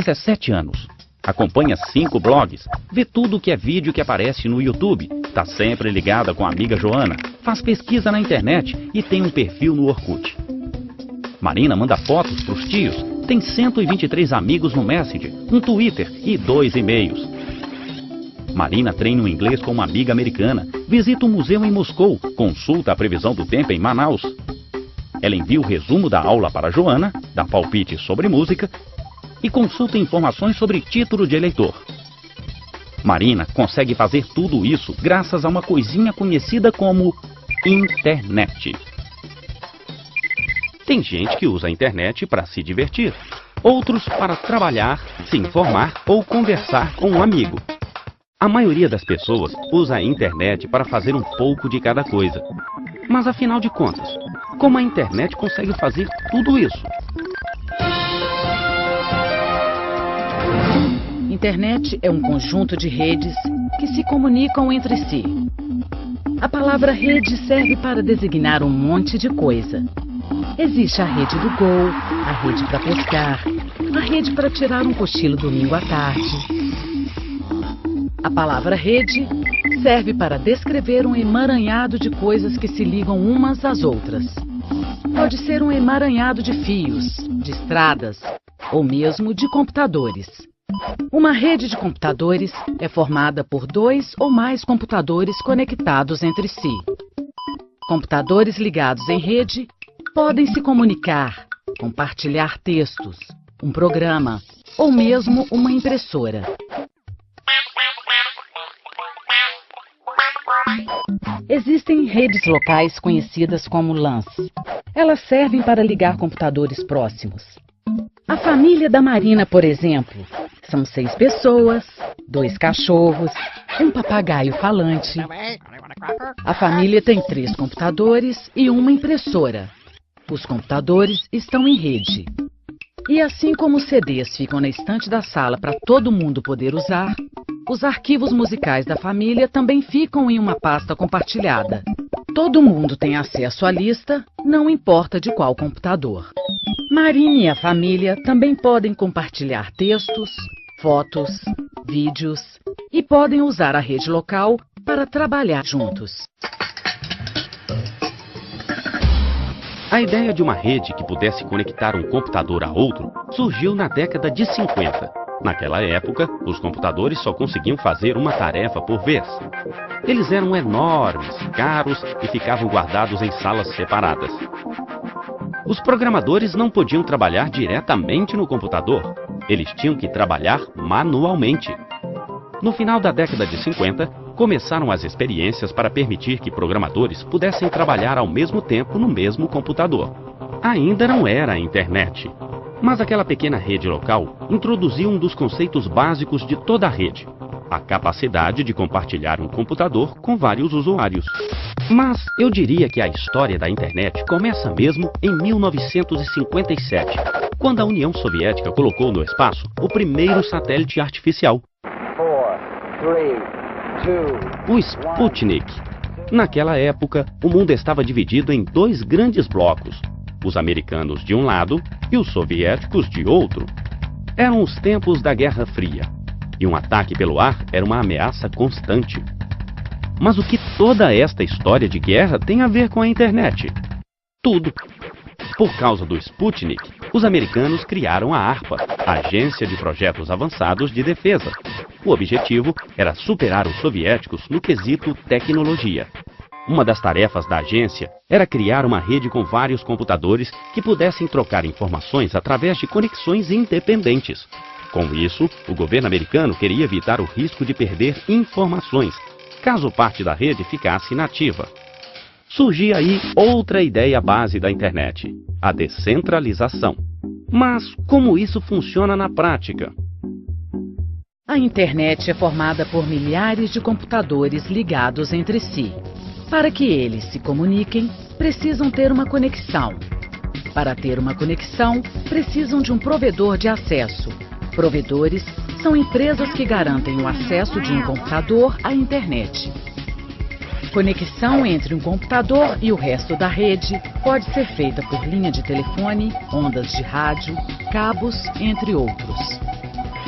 17 anos. Acompanha 5 blogs, vê tudo que é vídeo que aparece no YouTube, tá sempre ligada com a amiga Joana, faz pesquisa na internet e tem um perfil no Orkut. Marina manda fotos pros tios, tem 123 amigos no Messenger, um Twitter e 2 e-mails. Marina treina o inglês com uma amiga americana, visita um museu em Moscou, consulta a previsão do tempo em Manaus. Ela envia o resumo da aula para Joana, dá palpite sobre música e consulta informações sobre título de eleitor. Marina consegue fazer tudo isso graças a uma coisinha conhecida como internet. Tem gente que usa a internet para se divertir, outros para trabalhar, se informar ou conversar com um amigo. A maioria das pessoas usa a internet para fazer um pouco de cada coisa. Mas afinal de contas, como a internet consegue fazer tudo isso? Internet é um conjunto de redes que se comunicam entre si. A palavra rede serve para designar um monte de coisa. Existe a rede do Gol, a rede para pescar, a rede para tirar um cochilo domingo à tarde. A palavra rede serve para descrever um emaranhado de coisas que se ligam umas às outras. Pode ser um emaranhado de fios, de estradas ou mesmo de computadores. Uma rede de computadores é formada por 2 ou mais computadores conectados entre si. Computadores ligados em rede podem se comunicar, compartilhar textos, um programa ou mesmo uma impressora. Existem redes locais conhecidas como LANs. Elas servem para ligar computadores próximos. A família da Marina, por exemplo, são 6 pessoas, 2 cachorros, um papagaio falante. A família tem 3 computadores e uma impressora. Os computadores estão em rede. E assim como os CDs ficam na estante da sala para todo mundo poder usar, os arquivos musicais da família também ficam em uma pasta compartilhada. Todo mundo tem acesso à lista, não importa de qual computador. Marina e a família também podem compartilhar textos, fotos, vídeos e podem usar a rede local para trabalhar juntos. A ideia de uma rede que pudesse conectar um computador a outro surgiu na década de 50. Naquela época, os computadores só conseguiam fazer uma tarefa por vez. Eles eram enormes, caros e ficavam guardados em salas separadas. Os programadores não podiam trabalhar diretamente no computador. Eles tinham que trabalhar manualmente. No final da década de 50, começaram as experiências para permitir que programadores pudessem trabalhar ao mesmo tempo no mesmo computador. Ainda não era a internet. Mas aquela pequena rede local introduziu um dos conceitos básicos de toda a rede: a capacidade de compartilhar um computador com vários usuários. Mas eu diria que a história da internet começa mesmo em 1957, quando a União Soviética colocou no espaço o primeiro satélite artificial, o Sputnik. Naquela época, o mundo estava dividido em 2 grandes blocos: os americanos de um lado e os soviéticos de outro. Eram os tempos da Guerra Fria, e um ataque pelo ar era uma ameaça constante. Mas o que toda esta história de guerra tem a ver com a internet? Tudo. Por causa do Sputnik, os americanos criaram a ARPA, a Agência de Projetos Avançados de Defesa. O objetivo era superar os soviéticos no quesito tecnologia. Uma das tarefas da agência era criar uma rede com vários computadores que pudessem trocar informações através de conexões independentes. Com isso, o governo americano queria evitar o risco de perder informações, caso parte da rede ficasse inativa. Surgia aí outra ideia base da internet: a descentralização. Mas como isso funciona na prática? A internet é formada por milhares de computadores ligados entre si. Para que eles se comuniquem, precisam ter uma conexão. Para ter uma conexão, precisam de um provedor de acesso. Provedores são empresas que garantem o acesso de um computador à internet. Conexão entre um computador e o resto da rede pode ser feita por linha de telefone, ondas de rádio, cabos, entre outros.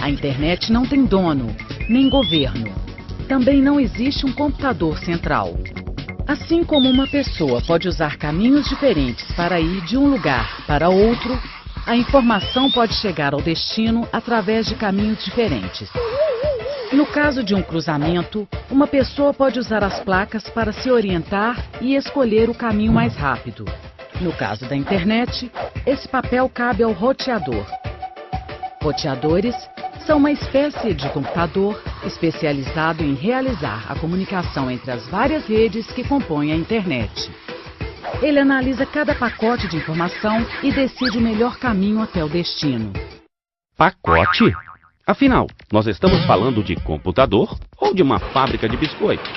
A internet não tem dono, nem governo. Também não existe um computador central. Assim como uma pessoa pode usar caminhos diferentes para ir de um lugar para outro, a informação pode chegar ao destino através de caminhos diferentes. No caso de um cruzamento, uma pessoa pode usar as placas para se orientar e escolher o caminho mais rápido. No caso da internet, esse papel cabe ao roteador. Roteadores são uma espécie de computador especializado em realizar a comunicação entre as várias redes que compõem a internet. Ele analisa cada pacote de informação e decide o melhor caminho até o destino. Pacote? Afinal, nós estamos falando de computador ou de uma fábrica de biscoito?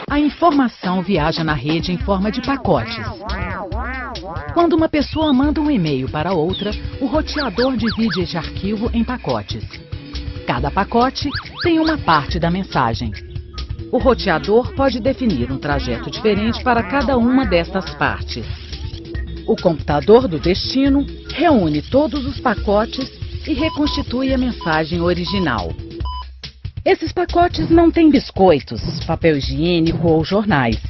A informação viaja na rede em forma de pacotes. Quando uma pessoa manda um e-mail para outra, o roteador divide esse arquivo em pacotes. Cada pacote tem uma parte da mensagem. O roteador pode definir um trajeto diferente para cada uma destas partes. O computador do destino reúne todos os pacotes e reconstitui a mensagem original. Esses pacotes não têm biscoitos, papel higiênico ou jornais.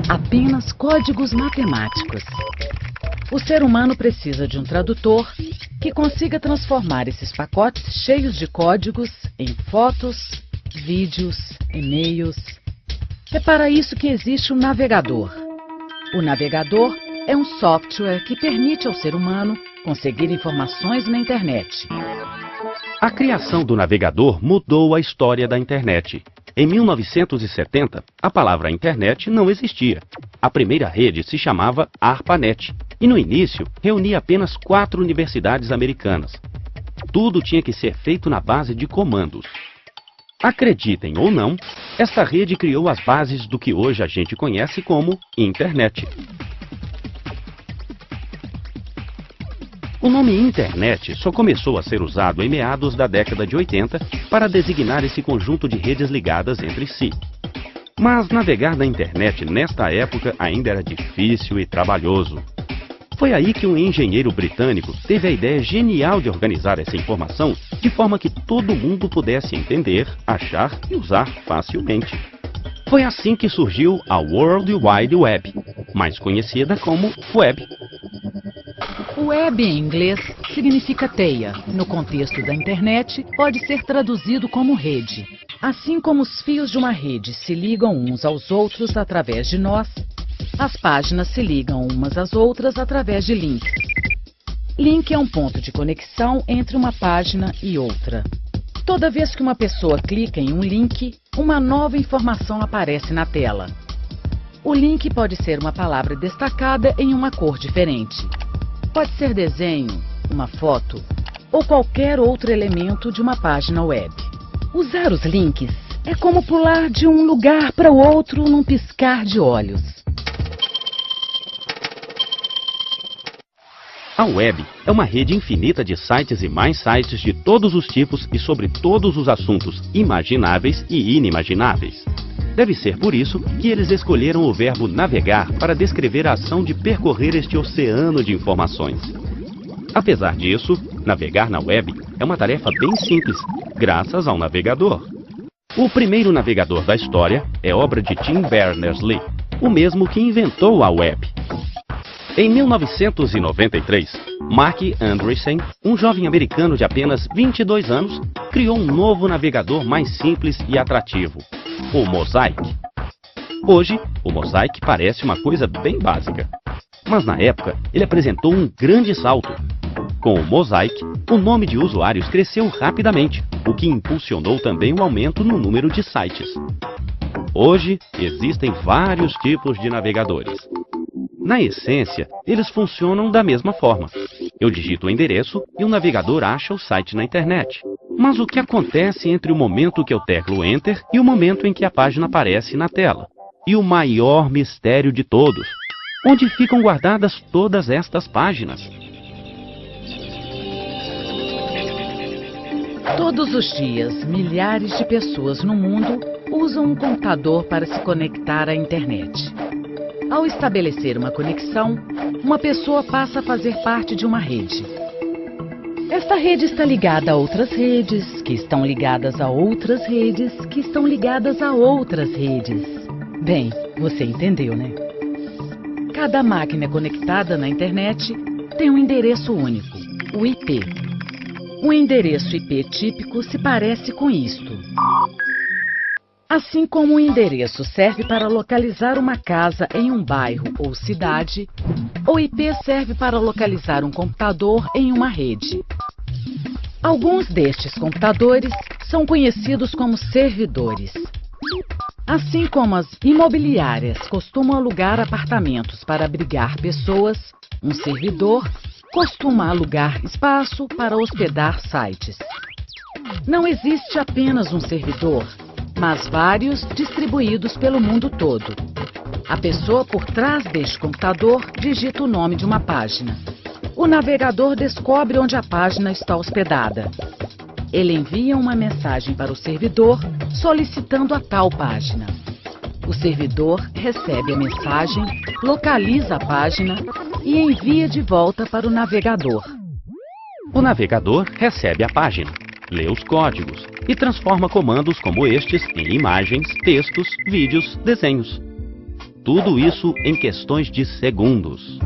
Apenas códigos matemáticos. O ser humano precisa de um tradutor que consiga transformar esses pacotes cheios de códigos em fotos, vídeos, e-mails. É para isso que existe o navegador. O navegador é um software que permite ao ser humano conseguir informações na internet. A criação do navegador mudou a história da internet. Em 1970, a palavra internet não existia. A primeira rede se chamava ARPANET e, no início, reunia apenas 4 universidades americanas. Tudo tinha que ser feito na base de comandos. Acreditem ou não, esta rede criou as bases do que hoje a gente conhece como internet. O nome internet só começou a ser usado em meados da década de 80 para designar esse conjunto de redes ligadas entre si. Mas navegar na internet nesta época ainda era difícil e trabalhoso. Foi aí que um engenheiro britânico teve a ideia genial de organizar essa informação de forma que todo mundo pudesse entender, achar e usar facilmente. Foi assim que surgiu a World Wide Web, mais conhecida como Web. Web em inglês significa teia. No contexto da internet, pode ser traduzido como rede. Assim como os fios de uma rede se ligam uns aos outros através de nós, as páginas se ligam umas às outras através de links. Link é um ponto de conexão entre uma página e outra. Toda vez que uma pessoa clica em um link, uma nova informação aparece na tela. O link pode ser uma palavra destacada em uma cor diferente. Pode ser desenho, uma foto ou qualquer outro elemento de uma página web. Usar os links é como pular de um lugar para o outro num piscar de olhos. A web é uma rede infinita de sites e mais sites de todos os tipos e sobre todos os assuntos imagináveis e inimagináveis. Deve ser por isso que eles escolheram o verbo navegar para descrever a ação de percorrer este oceano de informações. Apesar disso, navegar na web é uma tarefa bem simples, graças ao navegador. O primeiro navegador da história é obra de Tim Berners-Lee, o mesmo que inventou a web. Em 1993, Mark Andreessen, um jovem americano de apenas 22 anos, criou um novo navegador mais simples e atrativo, o Mosaic. Hoje, o Mosaic parece uma coisa bem básica, mas na época ele apresentou um grande salto. Com o Mosaic, o nome de usuários cresceu rapidamente, o que impulsionou também o aumento no número de sites. Hoje, existem vários tipos de navegadores. Na essência, eles funcionam da mesma forma. Eu digito o endereço e o navegador acha o site na internet. Mas o que acontece entre o momento que eu teclo Enter e o momento em que a página aparece na tela? E o maior mistério de todos: onde ficam guardadas todas estas páginas? Todos os dias, milhares de pessoas no mundo usam um computador para se conectar à internet. Ao estabelecer uma conexão, uma pessoa passa a fazer parte de uma rede. Esta rede está ligada a outras redes, que estão ligadas a outras redes, que estão ligadas a outras redes. Bem, você entendeu, né? Cada máquina conectada na internet tem um endereço único, o IP. Um endereço IP típico se parece com isto. Assim como o endereço serve para localizar uma casa em um bairro ou cidade, o IP serve para localizar um computador em uma rede. Alguns destes computadores são conhecidos como servidores. Assim como as imobiliárias costumam alugar apartamentos para abrigar pessoas, um servidor costuma alugar espaço para hospedar sites. Não existe apenas um servidor, mas vários distribuídos pelo mundo todo. A pessoa por trás deste computador digita o nome de uma página. O navegador descobre onde a página está hospedada. Ele envia uma mensagem para o servidor solicitando a tal página. O servidor recebe a mensagem, localiza a página e envia de volta para o navegador. O navegador recebe a página, lê os códigos e transforma comandos como estes em imagens, textos, vídeos, desenhos. Tudo isso em questões de segundos.